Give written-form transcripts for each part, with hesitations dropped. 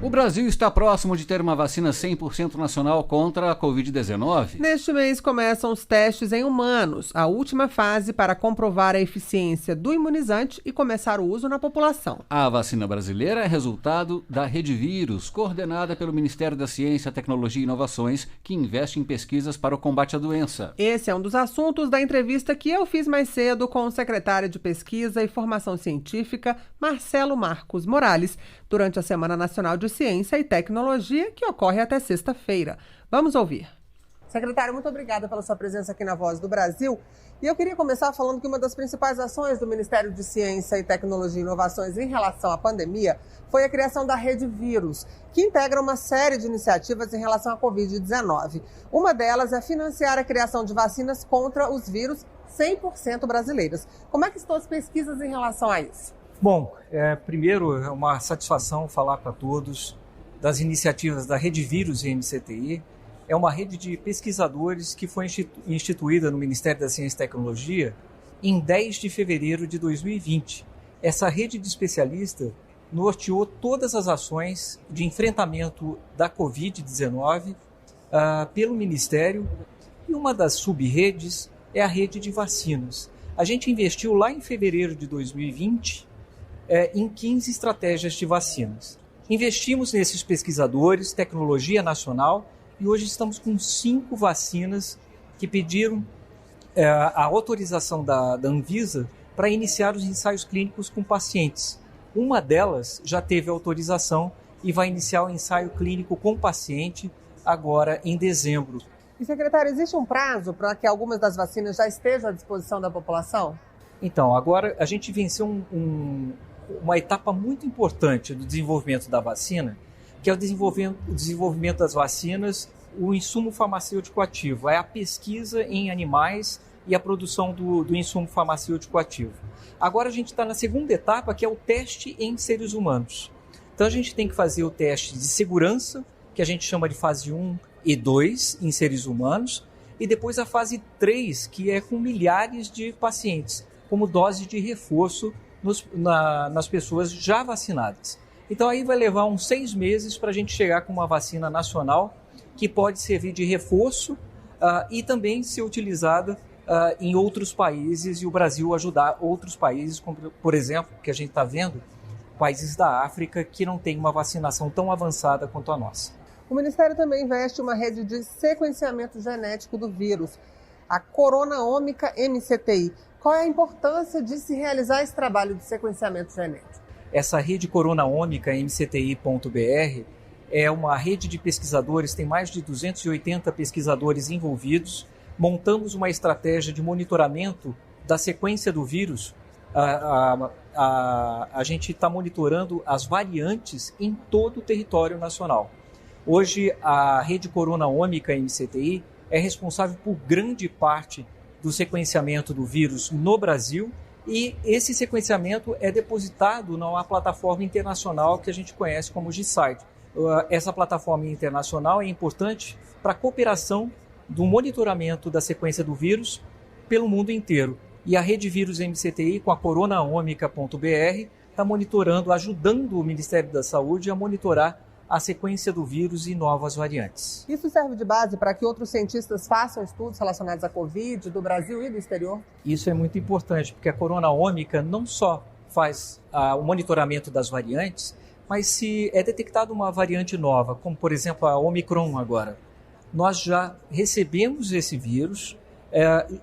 O Brasil está próximo de ter uma vacina 100% nacional contra a Covid-19. Neste mês começam os testes em humanos, a última fase para comprovar a eficiência do imunizante e começar o uso na população. A vacina brasileira é resultado da Rede Vírus, coordenada pelo Ministério da Ciência, Tecnologia e Inovações, que investe em pesquisas para o combate à doença. Esse é um dos assuntos da entrevista que eu fiz mais cedo com o secretário de Pesquisa e Formação Científica, Marcelo Marcos Morales, durante a Semana Nacional de Ciência e Tecnologia, que ocorre até sexta-feira. Vamos ouvir. Secretário, muito obrigada pela sua presença aqui na Voz do Brasil. E eu queria começar falando que uma das principais ações do Ministério de Ciência e Tecnologia e Inovações em relação à pandemia foi a criação da Rede Vírus, que integra uma série de iniciativas em relação à Covid-19. Uma delas é financiar a criação de vacinas contra os vírus 100% brasileiras. Como é que estão as pesquisas em relação a isso? Bom, primeiro é uma satisfação falar para todos das iniciativas da Rede Vírus e MCTI. É uma rede de pesquisadores que foi instituída no Ministério da Ciência e Tecnologia em 10 de fevereiro de 2020. Essa rede de especialistas norteou todas as ações de enfrentamento da Covid-19 pelo Ministério, e uma das sub-redes é a rede de vacinas. A gente investiu lá em fevereiro de 2020 em 15 estratégias de vacinas. Investimos nesses pesquisadores, tecnologia nacional, e hoje estamos com 5 vacinas que pediram a autorização da Anvisa para iniciar os ensaios clínicos com pacientes. Uma delas já teve autorização e vai iniciar o ensaio clínico com paciente agora em dezembro. E, secretário, existe um prazo para que algumas das vacinas já estejam à disposição da população? Então, agora a gente venceu uma etapa muito importante do desenvolvimento da vacina, que é o desenvolvimento das vacinas, o insumo farmacêutico ativo. É a pesquisa em animais e a produção do insumo farmacêutico ativo. Agora a gente está na segunda etapa, que é o teste em seres humanos. Então a gente tem que fazer o teste de segurança, que a gente chama de fase 1 e 2 em seres humanos, e depois a fase 3, que é com milhares de pacientes, como dose de reforço nas pessoas já vacinadas. Então aí vai levar uns 6 meses para a gente chegar com uma vacina nacional que pode servir de reforço e também ser utilizada em outros países, e o Brasil ajudar outros países, como, por exemplo, que a gente está vendo, países da África que não têm uma vacinação tão avançada quanto a nossa. O Ministério também investe em uma rede de sequenciamento genético do vírus, a Corona Ômica MCTI. Qual é a importância de se realizar esse trabalho de sequenciamento genético? Essa rede Corona Ômica MCTI.br é uma rede de pesquisadores, tem mais de 280 pesquisadores envolvidos. Montamos uma estratégia de monitoramento da sequência do vírus. A gente está monitorando as variantes em todo o território nacional. Hoje, a rede Corona Ômica MCTI é responsável por grande parte do sequenciamento do vírus no Brasil, e esse sequenciamento é depositado numa plataforma internacional que a gente conhece como GSIDE. Essa plataforma internacional é importante para a cooperação do monitoramento da sequência do vírus pelo mundo inteiro. E a Rede Vírus MCTI, com a coronaômica.br, está monitorando, ajudando o Ministério da Saúde a monitorar a sequência do vírus e novas variantes. Isso serve de base para que outros cientistas façam estudos relacionados à Covid, do Brasil e do exterior? Isso é muito importante, porque a Corona Ômica não só faz o monitoramento das variantes, mas se é detectada uma variante nova, como por exemplo a Omicron agora, nós já recebemos esse vírus,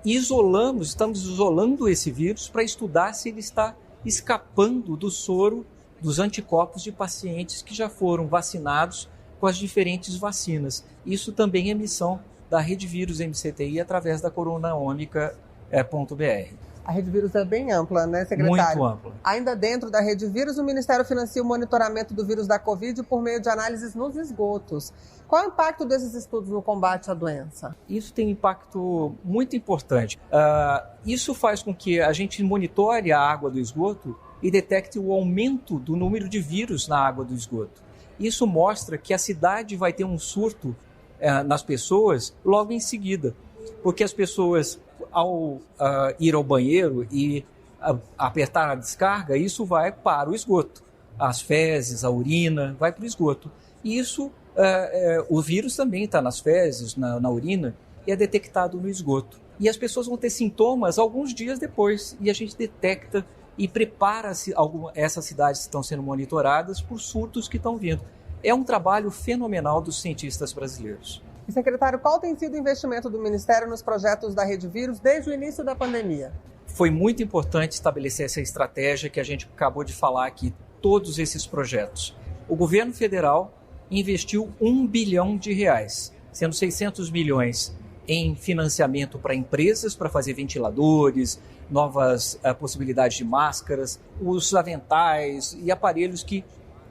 estamos isolando esse vírus para estudar se ele está escapando do soro dos anticorpos de pacientes que já foram vacinados com as diferentes vacinas. Isso também é missão da Rede Vírus MCTI através da coronaômica.br. A Rede Vírus é bem ampla, né, secretário? Muito ampla. Ainda dentro da Rede Vírus, o Ministério financia o monitoramento do vírus da Covid por meio de análises nos esgotos. Qual é o impacto desses estudos no combate à doença? Isso tem um impacto muito importante. Isso faz com que a gente monitore a água do esgoto e detecte o aumento do número de vírus na água do esgoto. Isso mostra que a cidade vai ter um surto nas pessoas logo em seguida, porque as pessoas, ao ir ao banheiro e apertar a descarga, isso vai para o esgoto. as fezes, a urina, vai para o esgoto. E isso, o vírus também está nas fezes, na urina, e é detectado no esgoto. E as pessoas vão ter sintomas alguns dias depois, e a gente detecta e prepara essas cidades que estão sendo monitoradas por surtos que estão vindo. É um trabalho fenomenal dos cientistas brasileiros. E, secretário, qual tem sido o investimento do Ministério nos projetos da Rede Vírus desde o início da pandemia? Foi muito importante estabelecer essa estratégia que a gente acabou de falar aqui, todos esses projetos. O governo federal investiu R$1 bilhão, sendo 600 milhões em financiamento para empresas, para fazer ventiladores, novas possibilidades de máscaras, os aventais e aparelhos que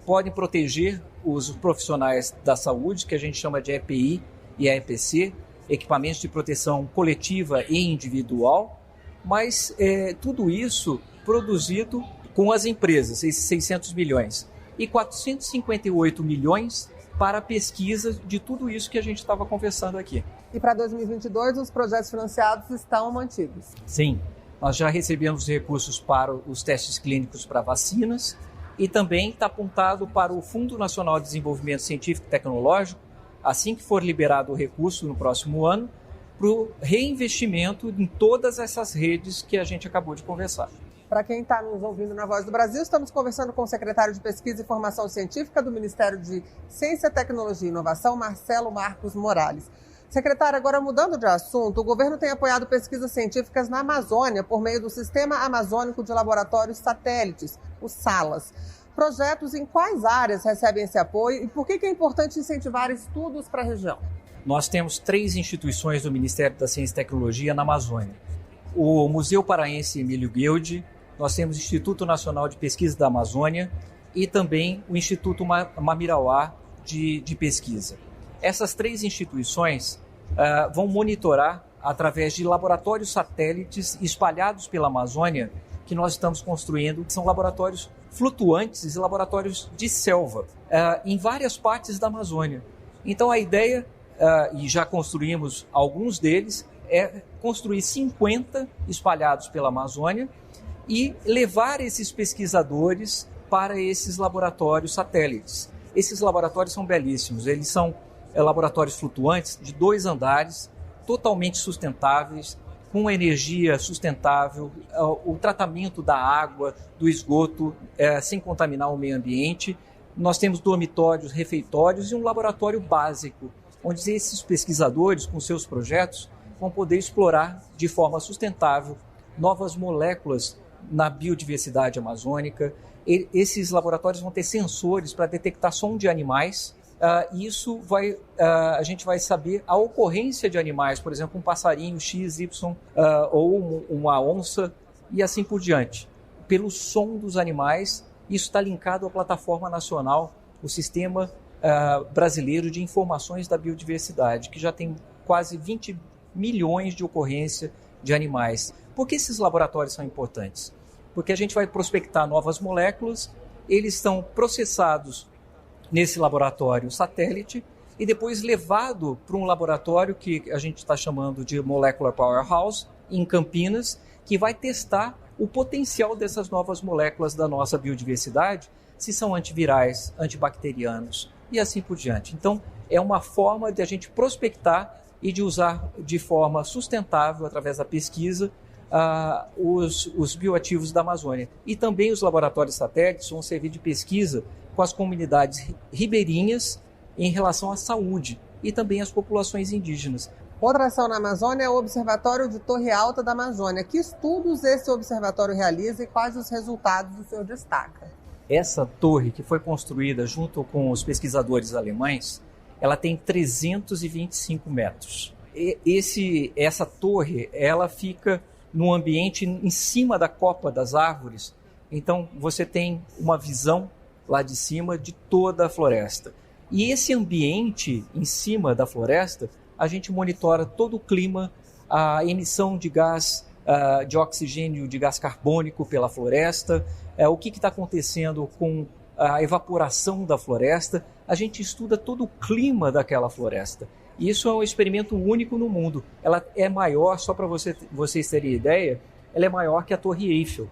podem proteger os profissionais da saúde, que a gente chama de EPI e EPC, equipamentos de proteção coletiva e individual, mas tudo isso produzido com as empresas, esses 600 milhões, e 458 milhões para a pesquisa de tudo isso que a gente estava conversando aqui. E para 2022, os projetos financiados estão mantidos? Sim, nós já recebemos recursos para os testes clínicos para vacinas e também está apontado para o Fundo Nacional de Desenvolvimento Científico e Tecnológico, assim que for liberado o recurso no próximo ano, para o reinvestimento em todas essas redes que a gente acabou de conversar. Para quem está nos ouvindo na Voz do Brasil, estamos conversando com o secretário de Pesquisa e Formação Científica do Ministério de Ciência, Tecnologia e Inovação, Marcelo Marcos Morales. Secretário, agora mudando de assunto, o governo tem apoiado pesquisas científicas na Amazônia por meio do Sistema Amazônico de Laboratórios Satélites, o SALAS. Projetos em quais áreas recebem esse apoio e por que é importante incentivar estudos para a região? Nós temos 3 instituições do Ministério da Ciência e Tecnologia na Amazônia. O Museu Paraense Emílio Guild, nós temos o Instituto Nacional de Pesquisa da Amazônia e também o Instituto Mamirauá de Pesquisa. Essas 3 instituições vão monitorar através de laboratórios satélites espalhados pela Amazônia que nós estamos construindo, que são laboratórios flutuantes e laboratórios de selva em várias partes da Amazônia. Então a ideia, e já construímos alguns deles, é construir 50 espalhados pela Amazônia e levar esses pesquisadores para esses laboratórios satélites. Esses laboratórios são belíssimos, eles são laboratórios flutuantes de 2 andares, totalmente sustentáveis, com energia sustentável, o tratamento da água, do esgoto, sem contaminar o meio ambiente. Nós temos dormitórios, refeitórios e um laboratório básico, onde esses pesquisadores, com seus projetos, vão poder explorar de forma sustentável novas moléculas na biodiversidade amazônica. Esses laboratórios vão ter sensores para detectar som de animais. A gente vai saber a ocorrência de animais, por exemplo, um passarinho XY ou uma onça e assim por diante. Pelo som dos animais, isso está linkado à plataforma nacional, o Sistema Brasileiro de Informações da Biodiversidade, que já tem quase 20 milhões de ocorrência de animais. Por que esses laboratórios são importantes? Porque a gente vai prospectar novas moléculas, eles estão processados nesse laboratório satélite e depois levado para um laboratório que a gente está chamando de Molecular Powerhouse, em Campinas, que vai testar o potencial dessas novas moléculas da nossa biodiversidade, se são antivirais, antibacterianos e assim por diante. Então, é uma forma de a gente prospectar e de usar de forma sustentável, através da pesquisa, os bioativos da Amazônia. E também os laboratórios satélites vão servir de pesquisa com as comunidades ribeirinhas em relação à saúde e também às populações indígenas. Outra ação na Amazônia é o Observatório de Torre Alta da Amazônia. Que estudos esse observatório realiza e quais os resultados o senhor destaca? Essa torre, que foi construída junto com os pesquisadores alemães, ela tem 325 metros. Essa torre, ela fica num ambiente em cima da copa das árvores, então você tem uma visão lá de cima de toda a floresta. E esse ambiente em cima da floresta, a gente monitora todo o clima, a emissão de gás de oxigênio, de gás carbônico pela floresta, o que está acontecendo com a evaporação da floresta. A gente estuda todo o clima daquela floresta. E isso é um experimento único no mundo. Ela é maior, só para vocês terem ideia, ela é maior que a Torre Eiffel.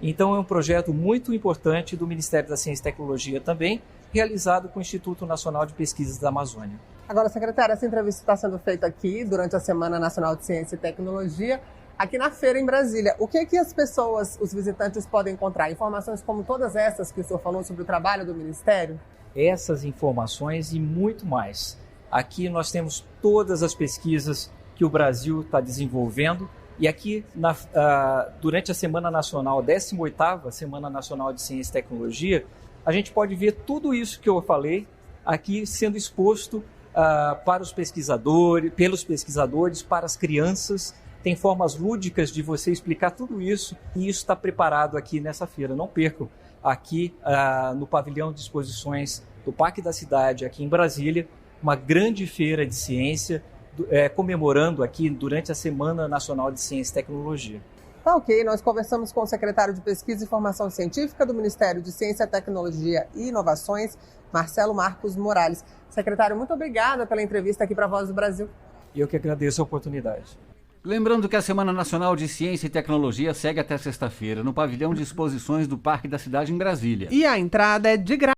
Então é um projeto muito importante do Ministério da Ciência e Tecnologia também, realizado com o Instituto Nacional de Pesquisas da Amazônia. Agora, secretária, essa entrevista está sendo feita aqui durante a Semana Nacional de Ciência e Tecnologia, aqui na feira em Brasília. O que é que as pessoas, os visitantes podem encontrar? Informações como todas essas que o senhor falou sobre o trabalho do Ministério? Essas informações e muito mais. Aqui nós temos todas as pesquisas que o Brasil está desenvolvendo e aqui durante a Semana Nacional, 18ª Semana Nacional de Ciência e Tecnologia, a gente pode ver tudo isso que eu falei aqui sendo exposto para os pesquisadores, pelos pesquisadores, para as crianças. Tem formas lúdicas de você explicar tudo isso e isso está preparado aqui nessa feira. Não percam, aqui no pavilhão de exposições do Parque da Cidade, aqui em Brasília, uma grande feira de ciência, comemorando aqui durante a Semana Nacional de Ciência e Tecnologia. Tá ok, nós conversamos com o secretário de Pesquisa e Formação Científica do Ministério de Ciência, Tecnologia e Inovações, Marcelo Marcos Morales. Secretário, muito obrigada pela entrevista aqui para a Voz do Brasil. Eu que agradeço a oportunidade. Lembrando que a Semana Nacional de Ciência e Tecnologia segue até sexta-feira, no pavilhão de exposições do Parque da Cidade em Brasília. E a entrada é de graça.